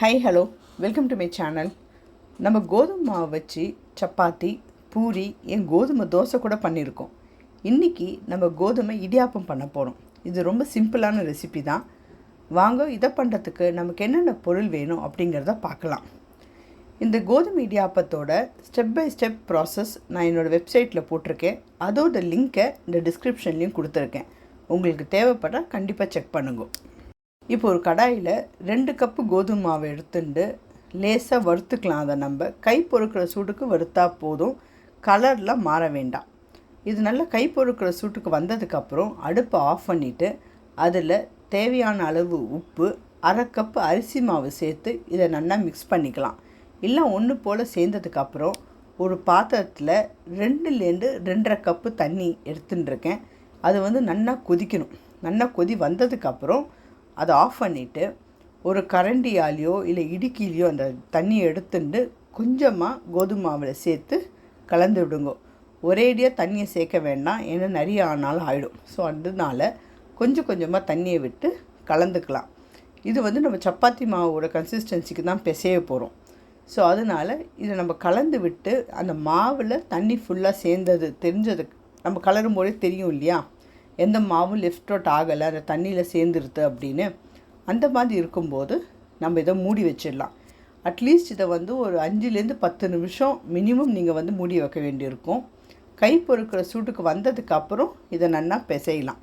Hi hello welcome to my channel. நம்ம கோதுமை மாவு வச்சு சப்பாத்தி, பூரி, கோதுமை தோசை கூட பண்ணியிருக்கோம். இன்றைக்கி நம்ம கோதுமை இடியாப்பம் பண்ண போகிறோம். இது ரொம்ப சிம்பிளான ரெசிபி தான். வாங்க, இதை பண்ணுறதுக்கு நமக்கு என்னென்ன பொருள் வேணும் அப்படிங்கிறத பார்க்கலாம். இந்த கோதுமை இடியாப்பத்தோட ஸ்டெப் பை ஸ்டெப் ப்ராசஸ் நான் என்னோடய வெப்சைட்டில் போட்டிருக்கேன். அதோட லிங்க்கை இந்த டிஸ்கிரிப்ஷன்லேயும் கொடுத்துருக்கேன். உங்களுக்கு தேவைப்பட்டால் கண்டிப்பாக செக் பண்ணுங்க. இப்போ ஒரு கடாயில் 2 கப்பு கோதுமை மாவை எடுத்துட்டு லேசாக வறுத்துக்கலாம். அதை நம்ம கை பொறுக்கிற சூட்டுக்கு வறுத்தா போதும், கலர்லாம் மாற வேண்டாம். இது நல்லா கை பொறுக்கிற சூட்டுக்கு வந்ததுக்கப்புறம் அடுப்பை ஆஃப் பண்ணிவிட்டு அதில் தேவையான அளவு உப்பு, 1/2 கப்பு அரிசி மாவு சேர்த்து இதை நல்லா மிக்ஸ் பண்ணிக்கலாம். இல்லை ஒன்று போல் சேர்ந்ததுக்கப்புறம் ஒரு பாத்திரத்தில் 2லேருந்து 2.5 கப்பு தண்ணி எடுத்துட்டுருக்கேன். அது நல்லா கொதிக்கணும். நல்லா கொதி வந்ததுக்கப்புறம் அதை ஆஃப் பண்ணிவிட்டு ஒரு கரண்டியாலேயோ இல்லை இடுக்கிலையோ அந்த தண்ணியை எடுத்துட்டு கொஞ்சமாக கோதுமை மாவில் சேர்த்து கலந்து விடுங்க. ஒரேடியாக தண்ணியை சேர்க்க வேண்டாம், ஏன்னா நிறைய ஆனாலும் ஆகிடும். ஸோ அதனால கொஞ்சம் கொஞ்சமாக தண்ணியை விட்டு கலந்துக்கலாம். இது நம்ம சப்பாத்தி மாவோட கன்சிஸ்டன்சிக்கு தான் பிசைய போகிறோம். ஸோ அதனால் இதை நம்ம கலந்து விட்டு அந்த மாவில் தண்ணி ஃபுல்லாக சேர்ந்தது தெரிஞ்சது நம்ம கலரும் போதே தெரியும் இல்லையா, எந்த மாவும் லெஃப்ட் அவுட் ஆகலை, அந்த தண்ணியில் சேர்ந்துருது அப்படின்னு. அந்த மாதிரி இருக்கும்போது நம்ம இதை மூடி வச்சிடலாம். அட்லீஸ்ட் இதை ஒரு 5லேருந்து 10 நிமிஷம் மினிமம் நீங்கள் மூடி வைக்க வேண்டியிருக்கும். கை பொறுக்கிற சூட்டுக்கு வந்ததுக்கப்புறம் இதை நல்லா பிசையலாம்.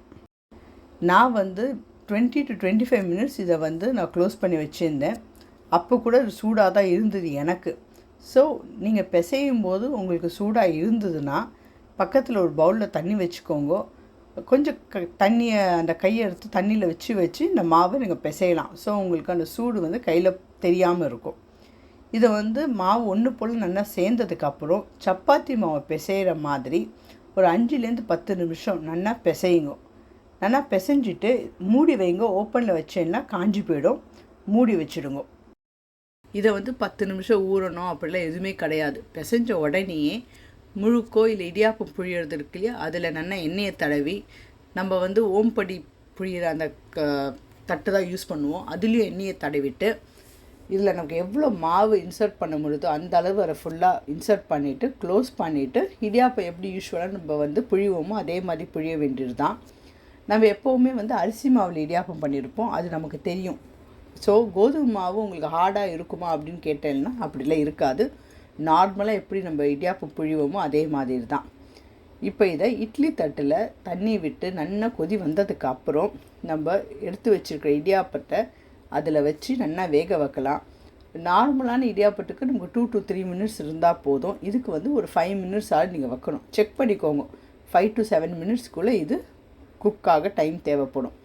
நான் 20 to 25 மினிட்ஸ் இதை நான் க்ளோஸ் பண்ணி வச்சுருந்தேன். அப்போ கூட சூடாக தான் இருந்தது எனக்கு. ஸோ நீங்கள் பிசையும் போது உங்களுக்கு சூடாக இருந்ததுன்னா பக்கத்தில் ஒரு பவுலில் தண்ணி வச்சுக்கோங்க. கொஞ்சம் தண்ணியை அந்த கையை எடுத்து தண்ணியில் வச்சு இந்த மாவை நீங்கள் பிசையலாம். ஸோ உங்களுக்கு அந்த சூடு கையில் தெரியாமல் இருக்கும். இதை மாவு ஒன்று போல் நல்லா சேர்ந்ததுக்கப்புறம் சப்பாத்தி மாவை பிசைகிற மாதிரி ஒரு 5லேருந்து 10 நிமிஷம் நல்லா பிசையுங்க. நல்லா பிசைஞ்சிட்டு மூடி வைங்க. ஓப்பனில் வச்சேன்னா காஞ்சி போயிடும். மூடி வச்சுடுங்க. இதை 10 நிமிஷம் ஊறணும் அப்படிலாம் எதுவுமே கிடையாது. பிசைஞ்ச உடனேயே முழுக்கோ இல்லை இடியாப்பம் புழியறது இருக்கு இல்லையா, அதில் நல்லா எண்ணெயை தடவி நம்ம ஓம்படி புழியிற அந்த தட்டு தான் யூஸ் பண்ணுவோம். அதுலேயும் எண்ணெயை தடவிட்டு இதில் நமக்கு எவ்வளோ மாவு இன்சர்ட் பண்ண முடியுதோ அந்த அளவு அதை ஃபுல்லாக இன்சர்ட் பண்ணிவிட்டு க்ளோஸ் பண்ணிவிட்டு இடியாப்பம் எப்படி யூஸ்வலாக நம்ம புழிவோமோ அதே மாதிரி புழிய வேண்டியது தான். நம்ம எப்போவுமே அரிசி மாவில் இடியாப்பம் பண்ணியிருப்போம், அது நமக்கு தெரியும். ஸோ கோதுமை மாவு உங்களுக்கு ஹார்டாக இருக்குமா அப்படின்னு கேட்டேன்னா அப்படிலாம் இருக்காது. நார்மலாக எப்படி நம்ம இடியாப்பம் புழிவோமோ அதே மாதிரி தான். இப்போ இதை இட்லி தட்டில் தண்ணி விட்டு நல்லா கொதி வந்ததுக்கு அப்புறம் நம்ம எடுத்து வச்சுருக்கிற இடியாப்பத்தை அதில் வச்சு நல்லா வேக வைக்கலாம். நார்மலான இடியாப்பத்துக்கு நமக்கு 2 to 3 மினிட்ஸ் இருந்தால் போதும். இதுக்கு ஒரு 5 மினிட்ஸ் ஆக நீங்கள் வைக்கணும். செக் பண்ணிக்கோங்க. 5 to 7 மினிட்ஸ்க்குள்ளே இது குக்காக டைம் தேவைப்படும்.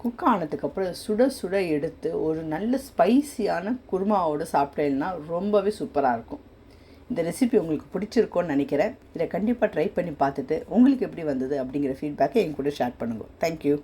குக் ஆனதுக்கப்புறம் சுட சுட எடுத்து ஒரு நல்ல ஸ்பைசியான குருமாவோடு சாப்பிட்டேன்னா ரொம்பவே சூப்பராக இருக்கும். இந்த ரெசிபி உங்களுக்கு பிடிச்சிருக்கோன்னு நினைக்கிறேன். இதை கண்டிப்பாக ட்ரை பண்ணி பார்த்துட்டு உங்களுக்கு எப்படி வந்தது அப்படிங்கிற ஃபீட்பேக்கை என் கூட ஷேர் பண்ணுங்கள். தேங்க்யூ.